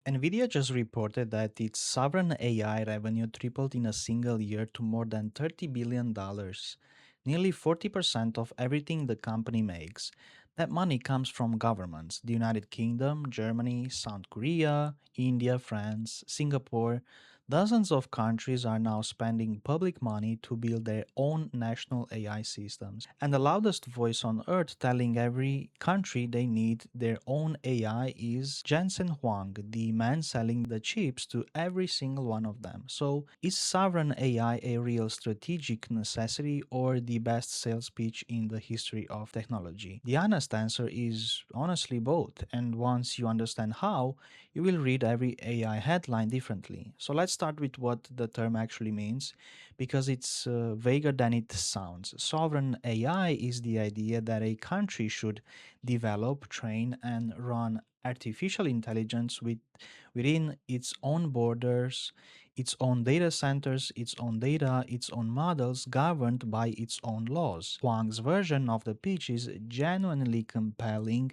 Nvidia just reported that its sovereign AI revenue tripled in a single year to more than $30 billion, nearly 40% of everything the company makes. That money comes from governments: the United Kingdom, Germany, South Korea, India, France, Singapore. Dozens of countries are now spending public money to build their own national AI systems. And the loudest voice on earth telling every country they need their own AI is Jensen Huang, the man selling the chips to every single one of them. So, is sovereign AI a real strategic necessity or the best sales pitch in the history of technology? The honest answer is honestly both, and once you understand how, you will read every AI headline differently. So let's start with what the term actually means, because it's vaguer than it sounds. Sovereign AI is the idea that a country should develop, train, and run artificial intelligence within its own borders, its own data centers, its own data, its own models, governed by its own laws. Huang's version of the pitch is genuinely compelling.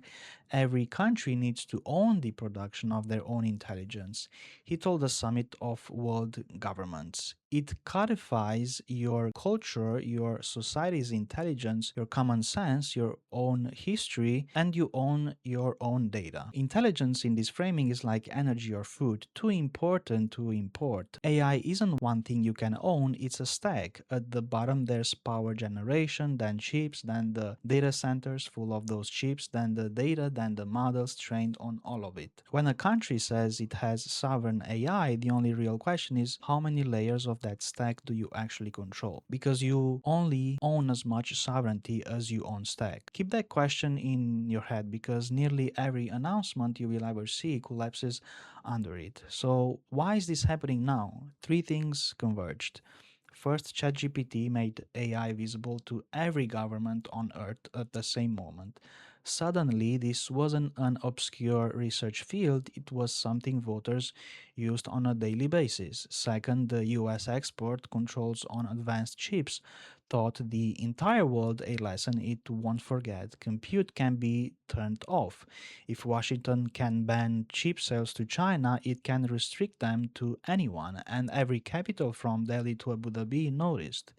Every country needs to own the production of their own intelligence, he told the Summit of World Governments. It codifies your culture, your society's intelligence, your common sense, your own history, and you own your own data. Intelligence in this framing is like energy or food, too important to import. AI isn't one thing you can own, it's a stack. At the bottom, there's power generation, then chips, then the data centers full of those chips, then the data, then the models trained on all of it. When a country says it has sovereign AI, the only real question is how many layers of that stack do you actually control? Because you only own as much sovereignty as you own stack. Keep that question in your head because nearly every announcement you will ever see collapses under it. So, why is this happening now? Three things converged. First, ChatGPT made AI visible to every government on Earth at the same moment. Suddenly, this wasn't an obscure research field, it was something voters used on a daily basis. Second, the US export controls on advanced chips taught the entire world a lesson it won't forget. Compute can be turned off. If Washington can ban chip sales to China, it can restrict them to anyone, and every capital from Delhi to Abu Dhabi noticed.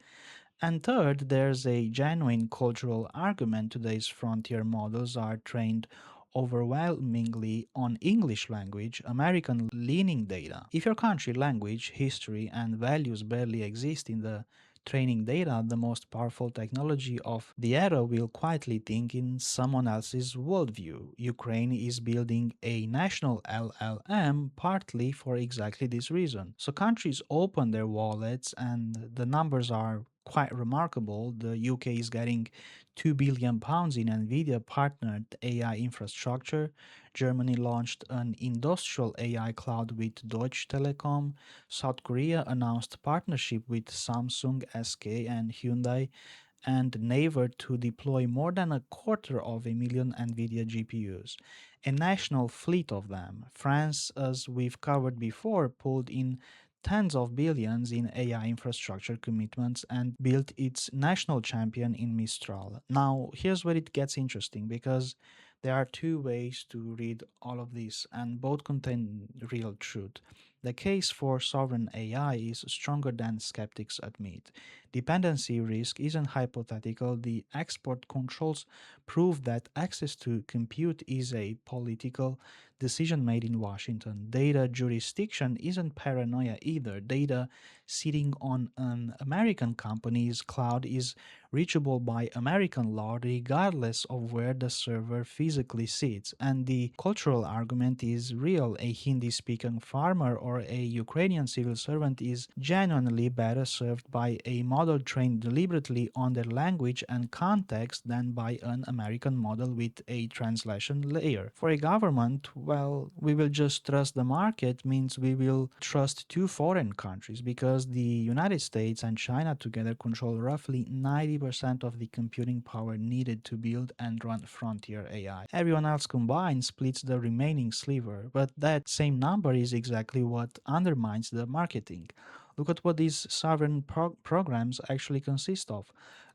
And third, there's a genuine cultural argument. Today's frontier models are trained overwhelmingly on English language, American leaning data. If your country language, history, and values barely exist in the training data, the most powerful technology of the era will quietly think in someone else's worldview. Ukraine is building a national LLM partly for exactly this reason. So countries open their wallets, and the numbers are quite remarkable. The UK is getting £2 billion in Nvidia partnered AI infrastructure. Germany launched an industrial AI cloud with Deutsche Telekom. South Korea announced partnership with Samsung, SK, and Hyundai, and Naver to deploy more than a quarter of a million NVIDIA GPUs, a national fleet of them. France, as we've covered before, pulled in tens of billions in AI infrastructure commitments and built its national champion in Mistral. Now, here's where it gets interesting because there are two ways to read all of this, and both contain real truth. The case for sovereign AI is stronger than skeptics admit. Dependency risk isn't hypothetical. The export controls prove that access to compute is a political decision made in Washington. Data jurisdiction isn't paranoia either. Data sitting on an American company's cloud is reachable by American law regardless of where the server physically sits. And the cultural argument is real. A Hindi speaking farmer or a Ukrainian civil servant is genuinely better served by a model trained deliberately on their language and context than by an American model with a translation layer. For a government, well, we will just trust the market means we will trust two foreign countries because the United States and China together control roughly 90% of the computing power needed to build and run frontier AI. Everyone else combined splits the remaining sliver, but that same number is exactly what undermines the marketing. Look at what these sovereign programs actually consist of.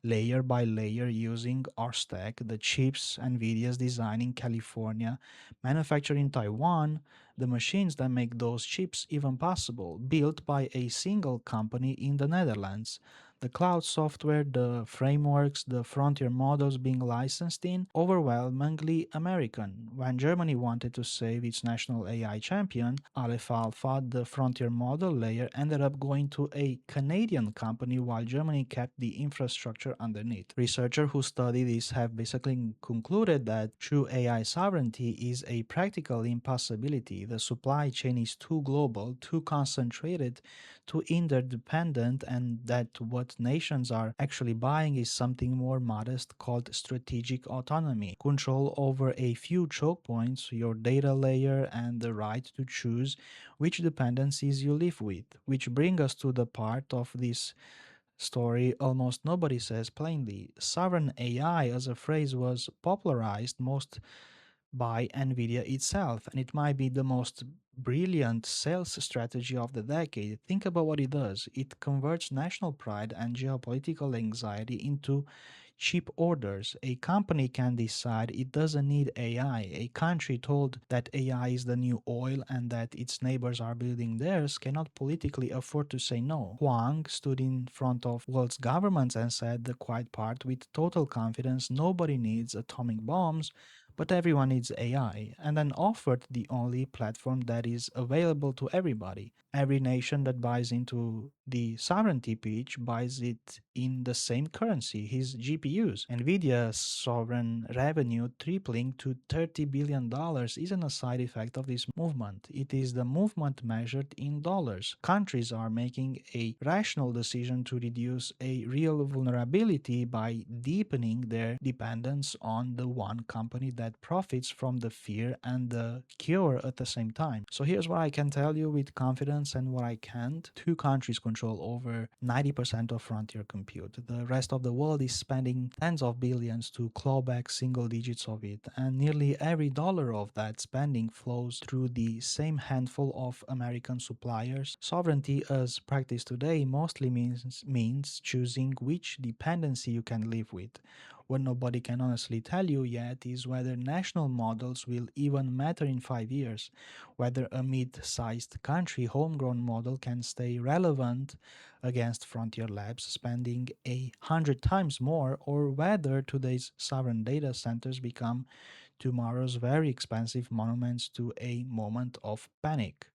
Layer by layer using our stack, the chips Nvidia's design in California, manufactured in Taiwan, the machines that make those chips even possible, built by a single company in the Netherlands. The cloud software, the frameworks, the frontier models being licensed in, overwhelmingly American. When Germany wanted to save its national AI champion, Aleph Alpha, the frontier model layer, ended up going to a Canadian company while Germany kept the infrastructure underneath. Researchers who study this have basically concluded that true AI sovereignty is a practical impossibility. The supply chain is too global, too concentrated, too interdependent, and that what nations are actually buying is something more modest called strategic autonomy, control over a few choke points, your data layer, and the right to choose which dependencies you live with. Which bring us to the part of this story almost nobody says plainly. Sovereign AI as a phrase was popularized most by Nvidia itself, and it might be the most brilliant sales strategy of the decade. Think about what it does. It converts national pride and geopolitical anxiety into cheap orders. A company can decide it doesn't need AI. A country told that AI is the new oil and that its neighbors are building theirs cannot politically afford to say no. Huang stood in front of world's governments and said the quiet part with total confidence: nobody needs atomic bombs, but everyone needs AI, and then offered the only platform that is available to everybody. Every nation that buys into the sovereignty pitch buys it in the same currency, his GPUs. Nvidia's sovereign revenue tripling to $30 billion isn't a side effect of this movement. It is the movement measured in dollars. Countries are making a rational decision to reduce a real vulnerability by deepening their dependence on the one company that profits from the fear and the cure at the same time. So here's what I can tell you with confidence and what I can't. Two countries control over 90% of frontier compute. The rest of the world is spending tens of billions to claw back single digits of it, and nearly every dollar of that spending flows through the same handful of American suppliers. Sovereignty as practiced today mostly means choosing which dependency you can live with. What nobody can honestly tell you yet is whether national models will even matter in 5 years, whether a mid sized country homegrown model can stay relevant against frontier labs spending 100 times more, or whether today's sovereign data centers become tomorrow's very expensive monuments to a moment of panic.